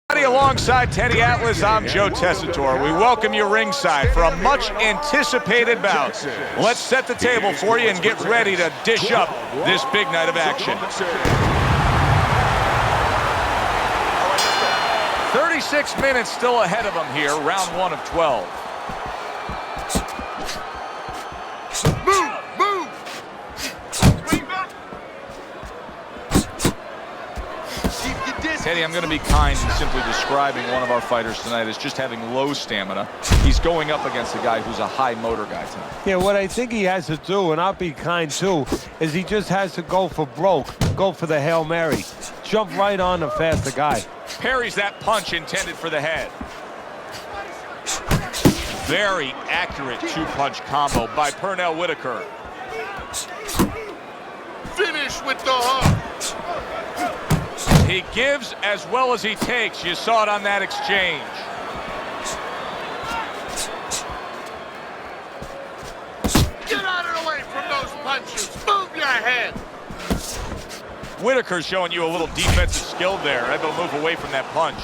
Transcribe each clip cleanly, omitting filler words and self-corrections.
Alongside Teddy Atlas, I'm Joe Tessitore. We welcome you ringside for a much-anticipated bout. Let's set the table for you and get ready to dish up this big night of action. 36 minutes still ahead of them here, round 1 of 12. Teddy, I'm going to be kind in simply describing one of our fighters tonight as just having low stamina. He's going up against a guy who's a high motor guy tonight. Yeah, what I think he has to do, and I'll be kind too, is he just has to go for broke, go for the Hail Mary. Jump right on the faster guy. Parries that punch intended for the head. Very accurate two-punch combo by Pernell Whitaker. Finish with the hook. He gives as well as he takes. You saw it on that exchange. Get out of the way from those punches. Move your head. Whitaker's showing you a little defensive skill there. Able to move away from that punch.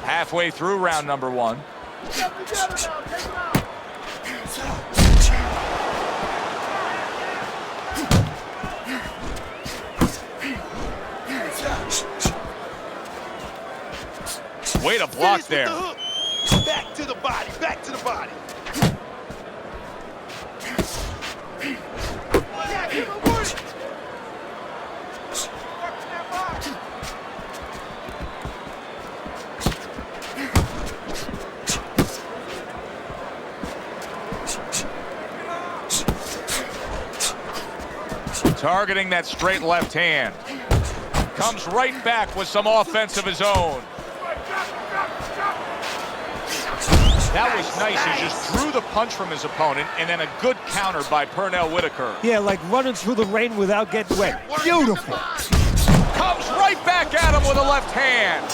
Halfway through round number 1. Way to block there. Back to the body, back to the body. Targeting that straight left hand. Comes right back with some offense of his own. That was nice. He just drew the punch from his opponent, and then a good counter by Pernell Whitaker. Yeah, like running through the rain without getting wet. Beautiful. Comes right back at him with a left hand.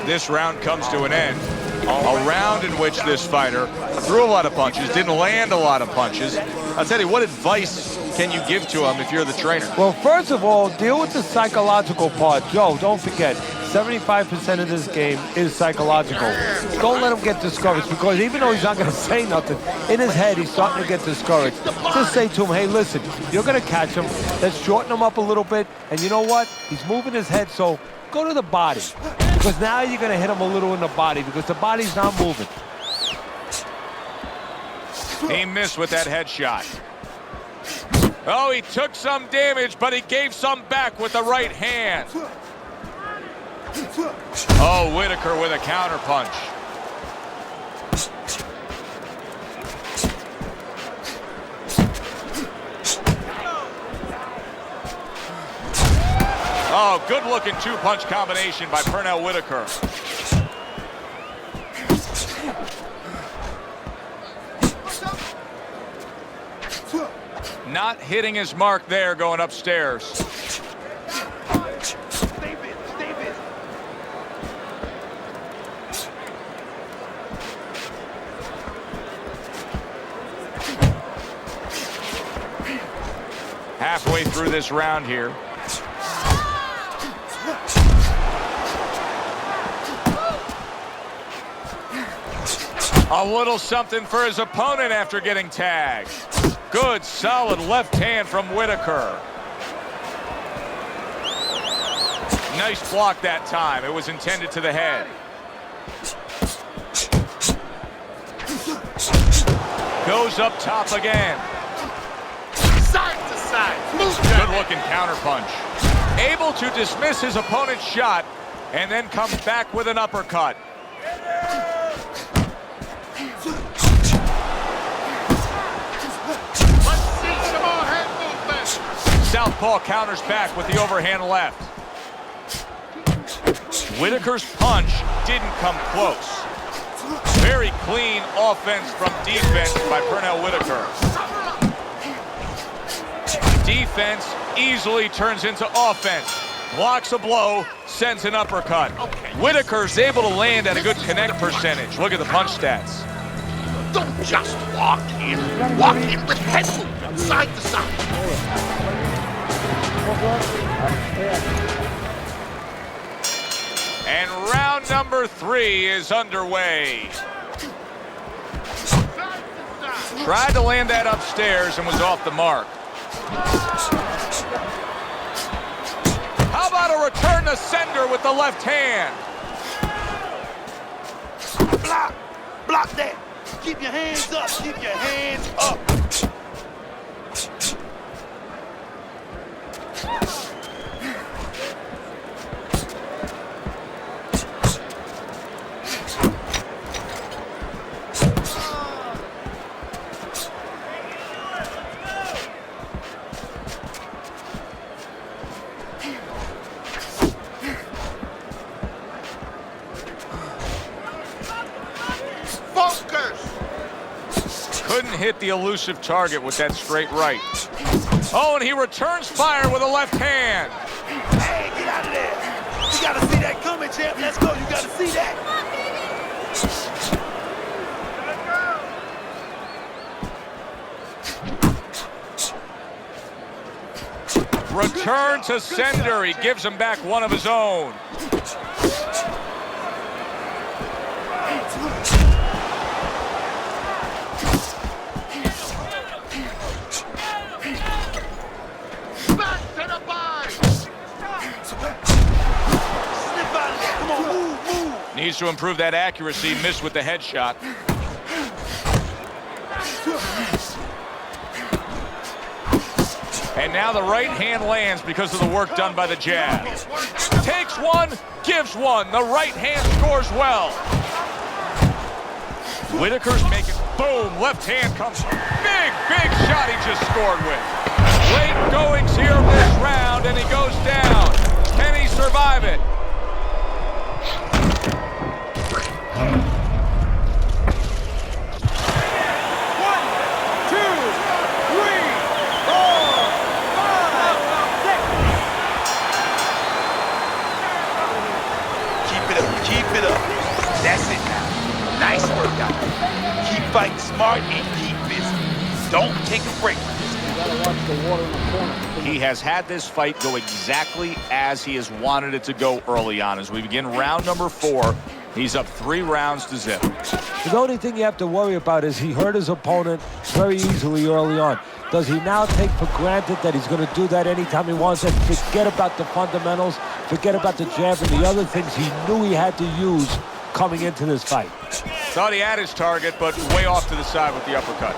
This round comes to an end. A round in which this fighter threw a lot of punches, didn't land a lot of punches. I'll tell you, what advice can you give to him if you're the trainer? Well, first of all, deal with the psychological part. Joe, don't forget, 75% of this game is psychological. Don't let him get discouraged, because even though he's not going to say nothing, in his head he's starting to get discouraged. Just say to him, hey, listen, you're going to catch him. Let's shorten him up a little bit. And you know what? He's moving his head, so go to the body. Because now you're going to hit him a little in the body, because the body's not moving. He missed with that headshot. Oh, he took some damage, but he gave some back with the right hand. Oh, Whitaker with a counter punch. Oh, good-looking two-punch combination by Pernell Whitaker. Not hitting his mark there, going upstairs. Halfway through this round here. A little something for his opponent after getting tagged. Good, solid left hand from Whitaker. Nice block that time. It was intended to the head. Goes up top again. Side to side. Good-looking counter punch. Able to dismiss his opponent's shot and then comes back with an uppercut. Southpaw counters back with the overhand left. Whitaker's punch didn't come close. Very clean offense from defense by Pernell Whitaker. Defense easily turns into offense. Blocks a blow, sends an uppercut. Whitaker's able to land at a good connect percentage. Look at the punch stats. Don't just walk in. Walk in with head movement, side to side. And round number 3 is underway. Tried to land that upstairs and was off the mark. How about a return to sender with the left hand? Block! Block that! Keep your hands up! Keep your hands up! Couldn't hit the elusive target with that straight right. Oh, and he returns fire with a left hand. Hey, get out of there! You gotta see that coming, champ. Let's go. You gotta see that. Return to sender. He gives him back one of his own. Needs to improve that accuracy. Missed with the headshot. And now the right hand lands because of the work done by the jab. Takes one, gives one. The right hand scores well. Whitaker's making, boom, left hand comes. Big shot he just scored with. Late goings here this round, and he goes down. Can he survive it? Keep it up. That's it now. Nice workout. Keep fighting smart and keep busy. Don't take a break. He has had this fight go exactly as he has wanted it to go early on. As we begin round number 4, he's up 3 rounds to zip. The only thing you have to worry about is he hurt his opponent very easily early on. Does he now take for granted that he's going to do that anytime he wants it? Forget about the fundamentals, forget about the jab and the other things he knew he had to use coming into this fight. Thought he had his target, but way off to the side with the uppercut.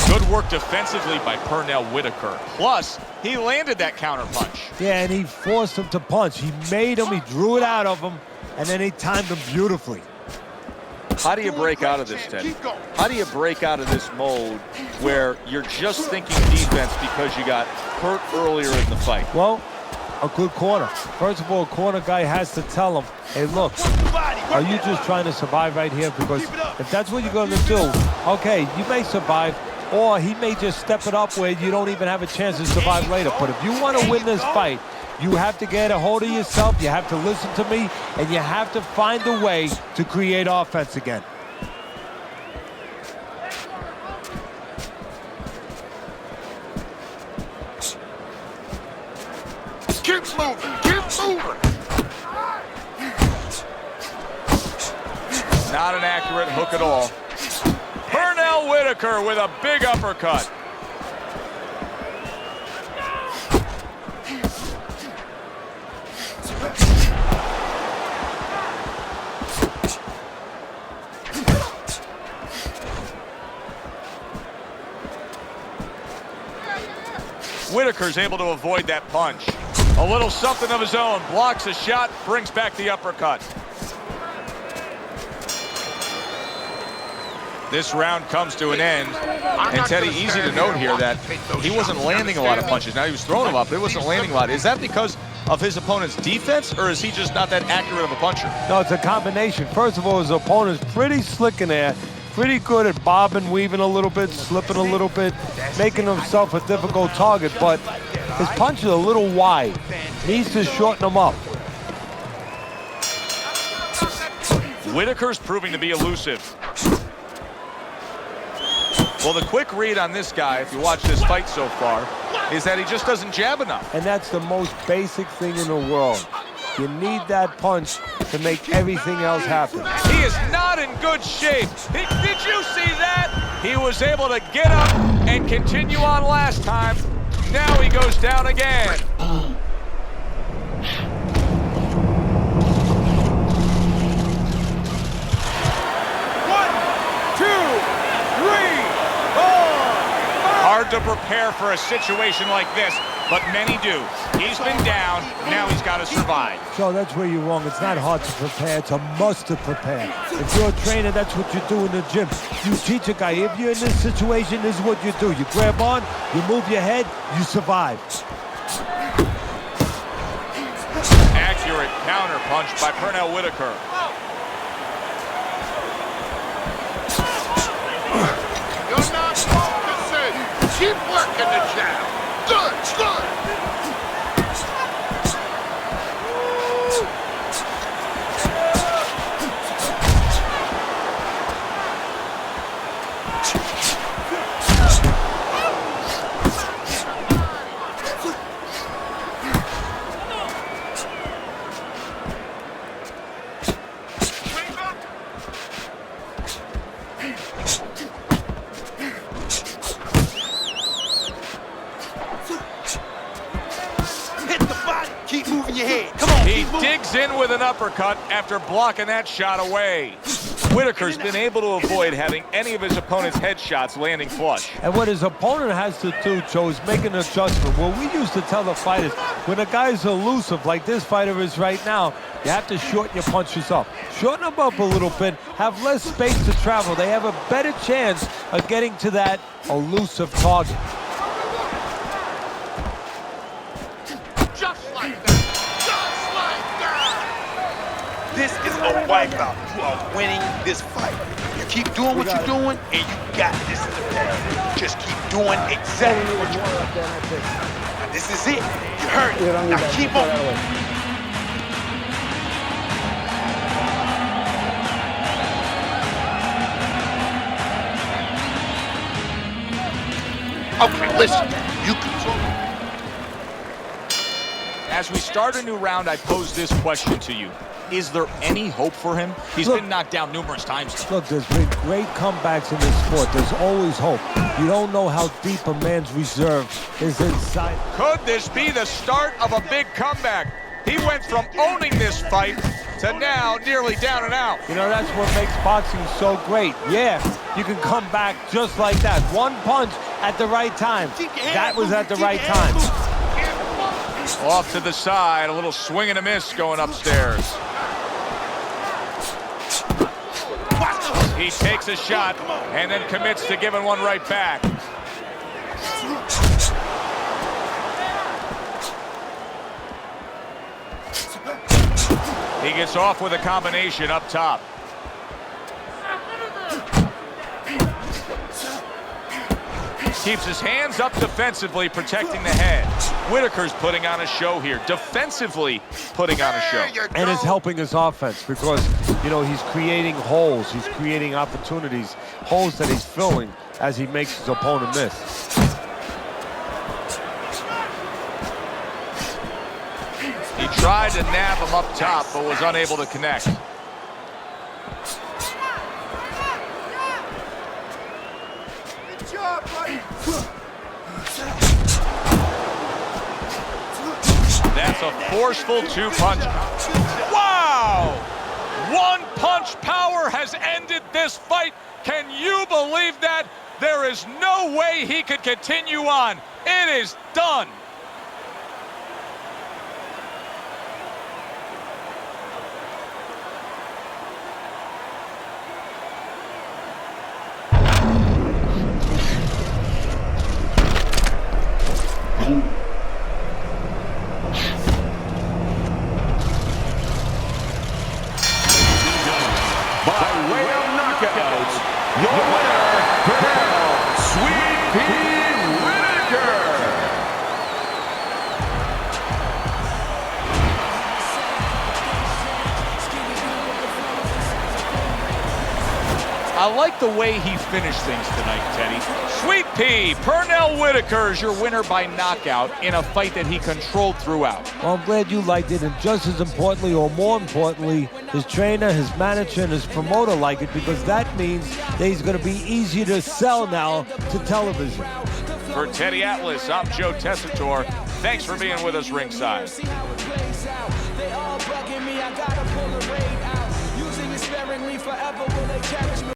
Good work defensively by Pernell Whitaker. Plus, he landed that counter punch. Yeah, and he forced him to punch. He made him, he drew it out of him, and then he timed him beautifully. How do you break out of this, Ted? How do you break out of this mode where you're just thinking defense because you got hurt earlier in the fight? Well, a good corner. First of all, a corner guy has to tell him, hey, look, are you just trying to survive right here? Because if that's what you're going to do, okay, you may survive, or he may just step it up where you don't even have a chance to survive later. But if you want to win this fight, you have to get a hold of yourself, you have to listen to me, and you have to find a way to create offense again. Keep moving. Keep moving. Not an accurate hook at all. Pernell Whitaker with a big uppercut. Whitaker's able to avoid that punch. A little something of his own. Blocks a shot, brings back the uppercut. This round comes to an end. And Teddy, easy to note here that he wasn't landing a lot of punches. Now he was throwing them up, but he wasn't landing a lot. Is that because of his opponent's defense, or is he just not that accurate of a puncher? No, it's a combination. First of all, his opponent's pretty slick in there, pretty good at bobbing, weaving a little bit, slipping a little bit, making himself a difficult target, but his punch is a little wide. Needs to shorten them up. Whitaker's proving to be elusive. Well, the quick read on this guy, if you watch this fight so far, is that he just doesn't jab enough. And that's the most basic thing in the world. You need that punch to make everything else happen. He is not in good shape. Did you see that? He was able to get up and continue on last time. Now he goes down again. 1, 2, 3, 4. Hard to prepare for a situation like this, but many do. He's been down, now he's got to survive. So that's where you're wrong. It's not hard to prepare, it's a must to prepare. If you're a trainer, that's what you do in the gym. You teach a guy, if you're in this situation, this is what you do. You grab on, you move your head, you survive. Accurate counter punch by Pernell Whitaker. You're not focusing. Keep working the jab. Good, good. Keep moving your head. Come on. He digs in with an uppercut after blocking that shot away. Whitaker's been able to avoid having any of his opponent's headshots landing flush. And what his opponent has to do, Joe, is make an adjustment. What we used to tell the fighters, when a guy's elusive, like this fighter is right now, you have to shorten your punches up. Shorten them up a little bit, have less space to travel. They have a better chance of getting to that elusive target. This is a wipeout. You are winning this fight. You keep doing what you're doing, and you got this in the bag. Just keep doing exactly what you're doing. Now, this is it. You heard it. Now keep on. Okay, listen. You control. As we start a new round, I pose this question to you. Is there any hope for him? He's been knocked down numerous times. Look, there's been great comebacks in this sport. There's always hope. You don't know how deep a man's reserve is inside. Could this be the start of a big comeback? He went from owning this fight to now nearly down and out. You know, that's what makes boxing so great. Yeah, you can come back just like that. One punch at the right time. That was at the right time. Off to the side, a little swing and a miss going upstairs. He takes a shot and then commits to giving one right back. He gets off with a combination up top. Keeps his hands up defensively, protecting the head. Whitaker's putting on a show here, defensively putting on a show. And it's helping his offense because, you know, he's creating holes. He's creating opportunities, holes that he's filling as he makes his opponent miss. He tried to nab him up top, but was unable to connect. That's a forceful two-punch. Wow! One-punch power has ended this fight. Can you believe that? There is no way he could continue on. It is done. By way of knockouts, your winner, Pernell, Sweet Pea Whitaker. I like the way he finished things tonight, Teddy. Sweet Pea, Pernell Whitaker is your winner by knockout in a fight that he controlled throughout. Well, I'm glad you liked it, and just as importantly, or more importantly, his trainer, his manager, and his promoter like it, because that means that he's going to be easier to sell now to television. For Teddy Atlas, I'm Joe Tessitore. Thanks for being with us ringside. They all bugging me, I gotta pull a raid out. Using it sparingly, forever will they cherish me.